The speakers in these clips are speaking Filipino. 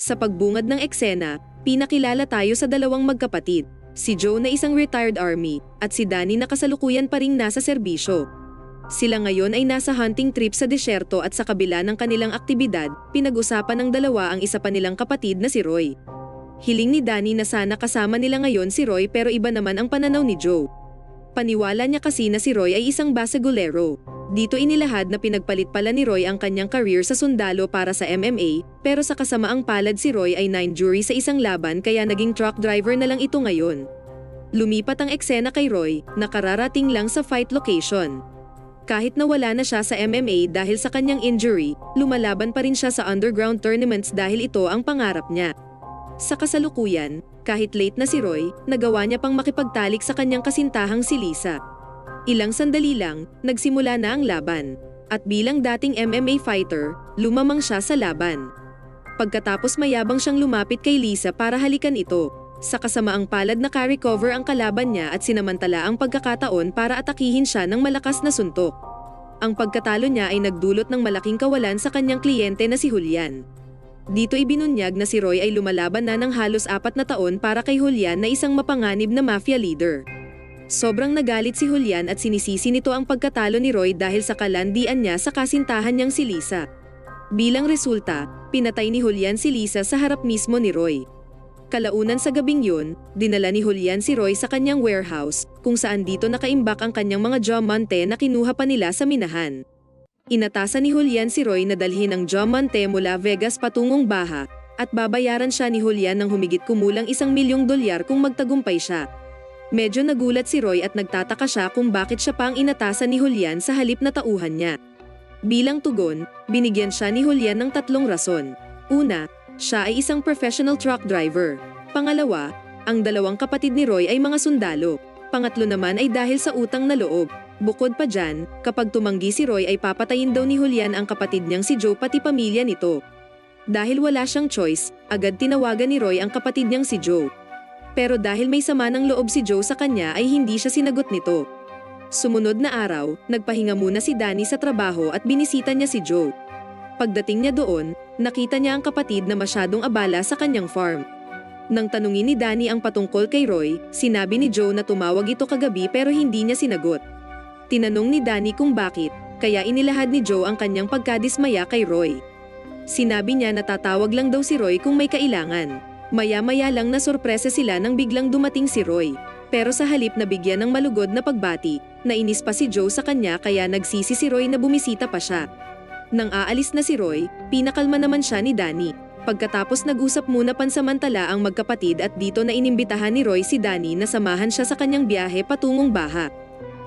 Sa pagbungad ng eksena, pinakilala tayo sa dalawang magkapatid, si Joe na isang retired army, at si Danny na kasalukuyan pa ring nasa serbisyo. Sila ngayon ay nasa hunting trip sa disyerto at sa kabila ng kanilang aktibidad, pinag-usapan ng dalawa ang isa pa nilang kapatid na si Roy. Hiling ni Danny na sana kasama nila ngayon si Roy pero iba naman ang pananaw ni Joe. Paniwala niya kasi na si Roy ay isang basagulero. Dito inilahad na pinagpalit pala ni Roy ang kanyang career sa sundalo para sa MMA, pero sa kasamaang palad si Roy ay na-injury sa isang laban kaya naging truck driver na lang ito ngayon. Lumipat ang eksena kay Roy, nakararating lang sa fight location. Kahit nawala na siya sa MMA dahil sa kanyang injury, lumalaban pa rin siya sa underground tournaments dahil ito ang pangarap niya. Sa kasalukuyan, kahit late na si Roy, nagawa niya pang makipagtalik sa kanyang kasintahang si Lisa. Ilang sandali lang, nagsimula na ang laban. At bilang dating MMA fighter, lumamang siya sa laban. Pagkatapos mayabang siyang lumapit kay Lisa para halikan ito. Sa kasamaang palad naka-recover ang kalaban niya at sinamantala ang pagkakataon para atakihin siya ng malakas na suntok. Ang pagkatalo niya ay nagdulot ng malaking kawalan sa kanyang kliyente na si Julian. Dito ibinunyag na si Roy ay lumalaban na ng halos 4 na taon para kay Julian na isang mapanganib na mafia leader. Sobrang nagalit si Julian at sinisisi nito ang pagkatalo ni Roy dahil sa kalandian niya sa kasintahan niyang si Lisa. Bilang resulta, pinatay ni Julian si Lisa sa harap mismo ni Roy. Kalaunan sa gabing yun, dinala ni Julian si Roy sa kanyang warehouse, kung saan dito nakaimbak ang kanyang mga diamante na kinuha pa nila sa minahan. Inatasan ni Julian si Roy na dalhin ang diamante mula Vegas patungong Baja, at babayaran siya ni Julian ng humigit kumulang $1 milyong kung magtagumpay siya. Medyo nagulat si Roy at nagtataka siya kung bakit siya pa ang inatasan ni Julian sa halip na tauhan niya. Bilang tugon, binigyan siya ni Julian ng 3 rason. Una, siya ay isang professional truck driver. Pangalawa, ang dalawang kapatid ni Roy ay mga sundalo. Pangatlo naman ay dahil sa utang na loob. Bukod pa dyan, kapag tumanggi si Roy ay papatayin daw ni Julian ang kapatid niyang si Joe pati pamilya nito. Dahil wala siyang choice, agad tinawagan ni Roy ang kapatid niyang si Joe. Pero dahil may sama ng loob si Joe sa kanya ay hindi siya sinagot nito. Sumunod na araw, nagpahinga muna si Danny sa trabaho at binisita niya si Joe. Pagdating niya doon, nakita niya ang kapatid na masyadong abala sa kanyang farm. Nang tanungin ni Danny ang patungkol kay Roy, sinabi ni Joe na tumawag ito kagabi pero hindi niya sinagot. Tinanong ni Danny kung bakit, kaya inilahad ni Joe ang kanyang pagkadismaya kay Roy. Sinabi niya na tatawag lang daw si Roy kung may kailangan. Maya-maya lang nasurpresa sila nang biglang dumating si Roy. Pero sa halip na bigyan ng malugod na pagbati, nainis pa si Joe sa kanya kaya nagsisi si Roy na bumisita pa siya. Nang aalis na si Roy, pinakalma naman siya ni Danny. Pagkatapos nag-usap muna pansamantala ang magkapatid at dito na inimbitahan ni Roy si Danny na samahan siya sa kanyang biyahe patungong Baja.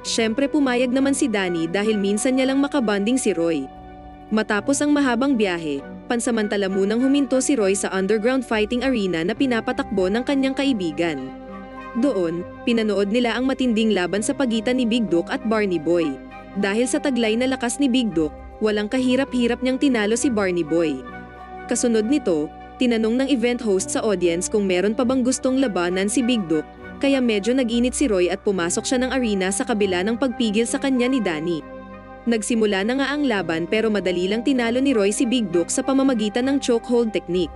Siyempre pumayag naman si Danny dahil minsan niya lang makabanding si Roy. Matapos ang mahabang biyahe, pansamantala munang huminto si Roy sa underground fighting arena na pinapatakbo ng kanyang kaibigan. Doon, pinanood nila ang matinding laban sa pagitan ni Big Duke at Barney Boy. Dahil sa taglay na lakas ni Big Duke, walang kahirap-hirap niyang tinalo si Barney Boy. Kasunod nito, tinanong ng event host sa audience kung meron pa bang gustong labanan si Big Duke, kaya medyo nag-init si Roy at pumasok siya ng arena sa kabila ng pagpigil sa kanya ni Danny. Nagsimula na nga ang laban pero madali lang tinalo ni Roy si Big Duke sa pamamagitan ng chokehold technique.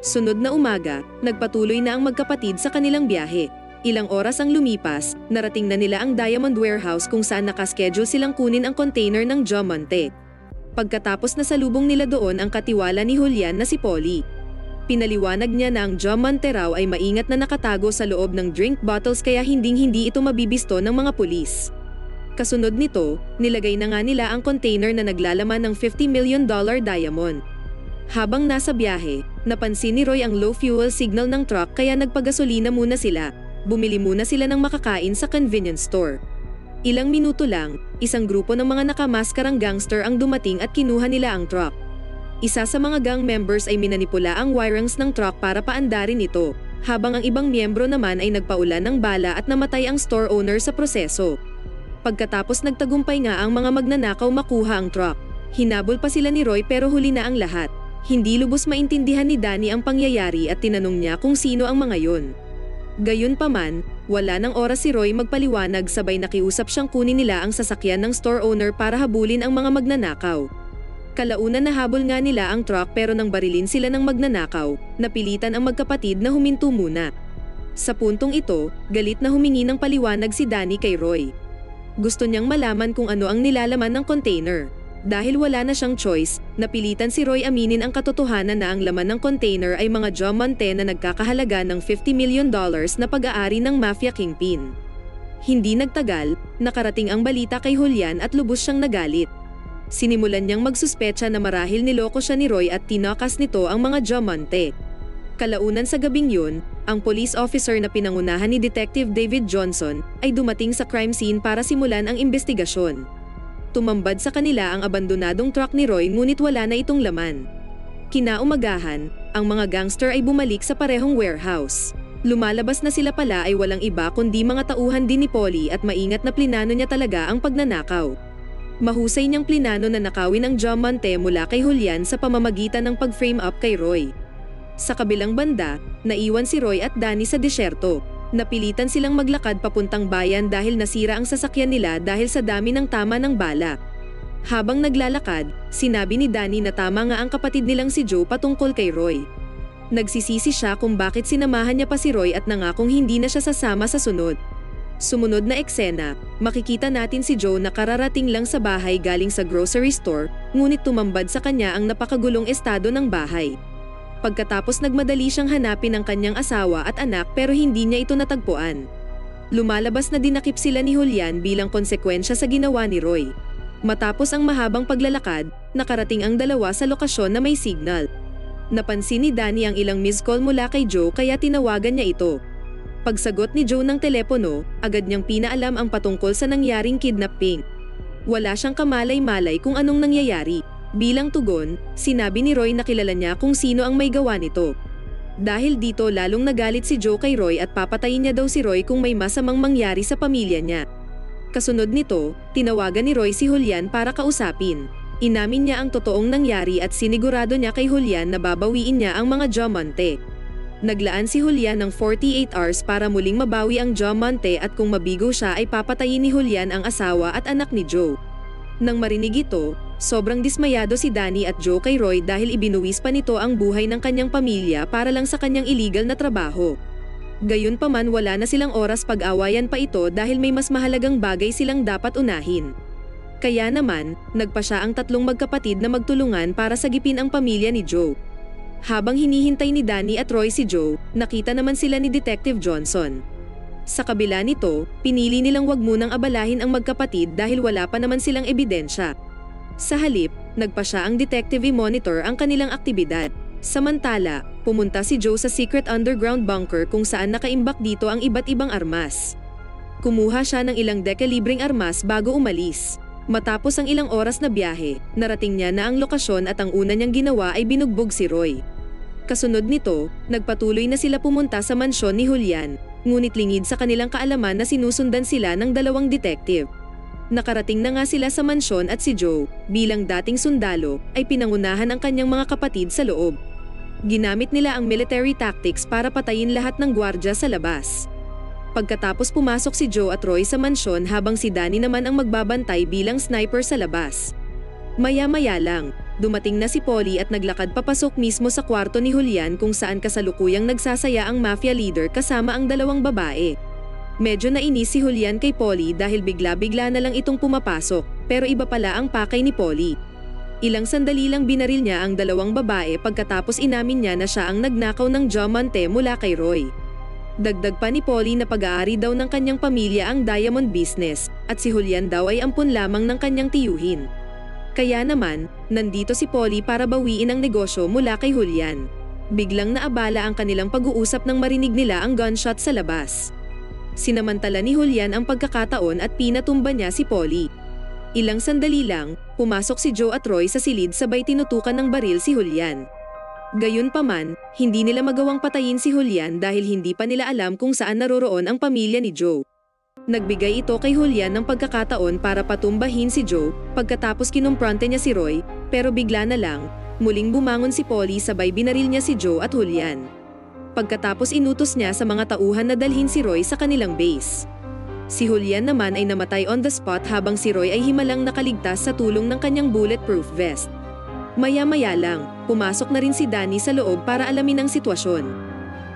Sunod na umaga, nagpatuloy na ang magkapatid sa kanilang biyahe. Ilang oras ang lumipas, narating na nila ang Diamond Warehouse kung saan nakaschedule silang kunin ang container ng diamante. Pagkatapos nasalubong nila doon ang katiwala ni Julian na si Polly. Pinaliwanag niya na ang diamante raw ay maingat na nakatago sa loob ng drink bottles kaya hinding-hindi ito mabibisto ng mga pulis. Kasunod nito, nilagay na nga nila ang container na naglalaman ng $50 million diamond. Habang nasa biyahe, napansin ni Roy ang low fuel signal ng truck kaya nagpagasolina muna sila. Bumili muna sila ng makakain sa convenience store. Ilang minuto lang, isang grupo ng mga nakamaskarang gangster ang dumating at kinuha nila ang truck. Isa sa mga gang members ay minanipula ang wirings ng truck para paandarin ito, habang ang ibang miyembro naman ay nagpaulan ng bala at namatay ang store owner sa proseso. Pagkatapos nagtagumpay nga ang mga magnanakaw makuha ang truck. Hinabol pa sila ni Roy pero huli na ang lahat. Hindi lubos maintindihan ni Danny ang pangyayari at tinanong niya kung sino ang mga yon. Gayunpaman, wala nang oras si Roy magpaliwanag sabay nakiusap siyang kunin nila ang sasakyan ng store owner para habulin ang mga magnanakaw. Kalaunan nahabol nga nila ang truck pero nang barilin sila ng magnanakaw, napilitan ang magkapatid na huminto muna. Sa puntong ito, galit na humingi ng paliwanag si Danny kay Roy. Gusto niyang malaman kung ano ang nilalaman ng container. Dahil wala na siyang choice, napilitan si Roy aminin ang katotohanan na ang laman ng container ay mga diamante na nagkakahalaga ng $50 million na pag-aari ng mafia kingpin. Hindi nagtagal, nakarating ang balita kay Julian at lubos siyang nagalit. Sinimulan niyang magsuspecha na marahil niloko siya ni Roy at tinakas nito ang mga diamante. Kalaunan sa gabing yun, ang police officer na pinangunahan ni Detective David Johnson ay dumating sa crime scene para simulan ang investigasyon. Tumambad sa kanila ang abandonadong truck ni Roy ngunit wala na itong laman. Kinaumagahan, ang mga gangster ay bumalik sa parehong warehouse. Lumalabas na sila pala ay walang iba kundi mga tauhan din ni Polly at maingat na plinano niya talaga ang pagnanakaw. Mahusay niyang plinano na nakawin ang diamante mula kay Julian sa pamamagitan ng pag-frame up kay Roy. Sa kabilang banda, naiwan si Roy at Danny sa disyerto. Napilitan silang maglakad papuntang bayan dahil nasira ang sasakyan nila dahil sa dami ng tama ng bala. Habang naglalakad, sinabi ni Danny na tama nga ang kapatid nilang si Joe patungkol kay Roy. Nagsisisi siya kung bakit sinamahan niya pa si Roy at nangakong hindi na siya sasama sa sunod. Sumunod na eksena, makikita natin si Joe na kararating lang sa bahay galing sa grocery store, ngunit tumambad sa kanya ang napakagulong estado ng bahay. Pagkatapos nagmadali siyang hanapin ang kanyang asawa at anak pero hindi niya ito natagpuan. Lumalabas na dinakip sila ni Julian bilang konsekwensya sa ginawa ni Roy. Matapos ang mahabang paglalakad, nakarating ang dalawa sa lokasyon na may signal. Napansin ni Danny ang ilang missed call mula kay Joe kaya tinawagan niya ito. Pagsagot ni Joe ng telepono, agad niyang pinaalam ang patungkol sa nangyaring kidnapping. Wala siyang kamalay-malay kung anong nangyayari. Bilang tugon, sinabi ni Roy na kilala niya kung sino ang may gawa nito. Dahil dito lalong nagalit si Joe kay Roy at papatayin niya daw si Roy kung may masamang mangyari sa pamilya niya. Kasunod nito, tinawagan ni Roy si Julian para kausapin. Inamin niya ang totoong nangyari at sinigurado niya kay Julian na babawiin niya ang mga diamante. Naglaan si Julian ng 48 hours para muling mabawi ang diamante at kung mabigo siya ay papatayin ni Julian ang asawa at anak ni Joe. Nang marinig ito, sobrang dismayado si Danny at Joe kay Roy dahil ibinuwis pa nito ang buhay ng kanyang pamilya para lang sa kanyang illegal na trabaho. Gayunpaman wala na silang oras pag-awayan pa ito dahil may mas mahalagang bagay silang dapat unahin. Kaya naman, nagpa siya ang tatlong magkapatid na magtulungan para sagipin ang pamilya ni Joe. Habang hinihintay ni Danny at Roy si Joe, nakita naman sila ni Detective Johnson. Sa kabila nito, pinili nilang wag munang abalahin ang magkapatid dahil wala pa naman silang ebidensya. Sa halip, nagpa siya ang detective i-monitor ang kanilang aktibidad. Samantala, pumunta si Joe sa secret underground bunker kung saan nakaimbak dito ang iba't ibang armas. Kumuha siya ng ilang dekalibreng armas bago umalis. Matapos ang ilang oras na biyahe, narating niya na ang lokasyon at ang una niyang ginawa ay binugbog si Roy. Kasunod nito, nagpatuloy na sila pumunta sa mansyon ni Julian, ngunit lingid sa kanilang kaalaman na sinusundan sila ng dalawang detective. Nakarating na nga sila sa mansyon at si Joe, bilang dating sundalo, ay pinangunahan ang kanyang mga kapatid sa loob. Ginamit nila ang military tactics para patayin lahat ng gwardya sa labas. Pagkatapos pumasok si Joe at Roy sa mansyon habang si Danny naman ang magbabantay bilang sniper sa labas. Maya-maya lang, dumating na si Polly at naglakad papasok mismo sa kwarto ni Julian kung saan kasalukuyang nagsasaya ang mafia leader kasama ang dalawang babae. Medyo nainis si Julian kay Polly dahil bigla-bigla na lang itong pumapasok, pero iba pala ang pakay ni Polly. Ilang sandali lang binaril niya ang dalawang babae pagkatapos inamin niya na siya ang nagnakaw ng diamante mula kay Roy. Dagdag pa ni Polly na pag-aari daw ng kanyang pamilya ang diamond business at si Julian daw ay ampun lamang ng kanyang tiyuhin. Kaya naman, nandito si Polly para bawiin ang negosyo mula kay Julian. Biglang naabala ang kanilang pag-uusap nang marinig nila ang gunshot sa labas. Sinamantala ni Julian ang pagkakataon at pinatumba niya si Polly. Ilang sandali lang, pumasok si Joe at Roy sa silid sabay tinutukan ng baril si Julian. Gayunpaman, hindi nila magawang patayin si Julian dahil hindi pa nila alam kung saan naroroon ang pamilya ni Joe. Nagbigay ito kay Julian ng pagkakataon para patumbahin si Joe pagkatapos kinumprante niya si Roy, pero bigla na lang, muling bumangon si Polly sabay binaril niya si Joe at Julian. Pagkatapos inutos niya sa mga tauhan na dalhin si Roy sa kanilang base. Si Julian naman ay namatay on the spot habang si Roy ay himalang nakaligtas sa tulong ng kanyang bulletproof vest. Maya-maya lang, pumasok na rin si Danny sa loob para alamin ang sitwasyon.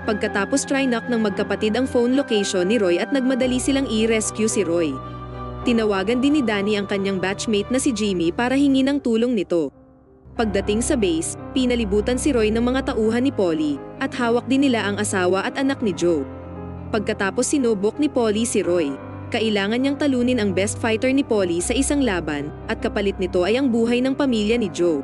Pagkatapos try-knock ng magkapatid ang phone location ni Roy at nagmadali silang i-rescue si Roy. Tinawagan din ni Danny ang kanyang batchmate na si Jimmy para hingi ng tulong nito. Pagdating sa base, pinalibutan si Roy ng mga tauhan ni Polly at hawak din nila ang asawa at anak ni Joe. Pagkatapos sinubok ni Polly si Roy. Kailangan niyang talunin ang best fighter ni Polly sa isang laban at kapalit nito ay ang buhay ng pamilya ni Joe.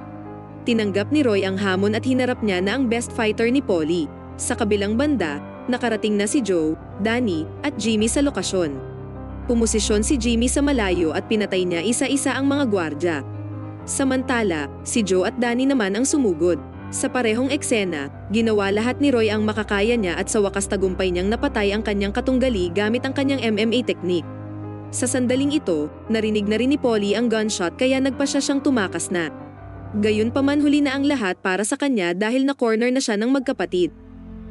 Tinanggap ni Roy ang hamon at hinarap niya na ang best fighter ni Polly. Sa kabilang banda, nakarating na si Joe, Danny, at Jimmy sa lokasyon. Pumosisyon si Jimmy sa malayo at pinatay niya isa-isa ang mga gwardya. Samantala, si Joe at Danny naman ang sumugod. Sa parehong eksena, ginawa lahat ni Roy ang makakaya niya at sa wakas tagumpay niyang napatay ang kanyang katunggali gamit ang kanyang MMA technique. Sa sandaling ito, narinig na rin ni Polly ang gunshot kaya nagpa siya siyang tumakas na. Gayunpaman huli na ang lahat para sa kanya dahil na-corner na siya ng magkapatid.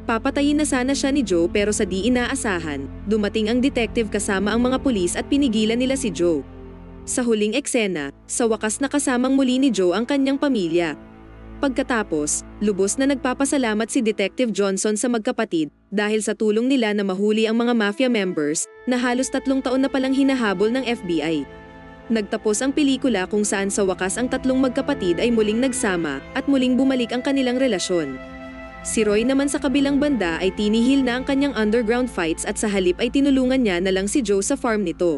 Papatayin na sana siya ni Joe pero sa di inaasahan, dumating ang detective kasama ang mga pulis at pinigilan nila si Joe. Sa huling eksena, sa wakas nakasamang muli ni Joe ang kanyang pamilya. Pagkatapos, lubos na nagpapasalamat si Detective Johnson sa magkapatid dahil sa tulong nila na mahuli ang mga mafia members na halos 3 taon na palang hinahabol ng FBI. Nagtapos ang pelikula kung saan sa wakas ang tatlong magkapatid ay muling nagsama at muling bumalik ang kanilang relasyon. Si Roy naman sa kabilang banda ay tinihil na ang kanyang underground fights at sa halip ay tinulungan niya na lang si Joe sa farm nito.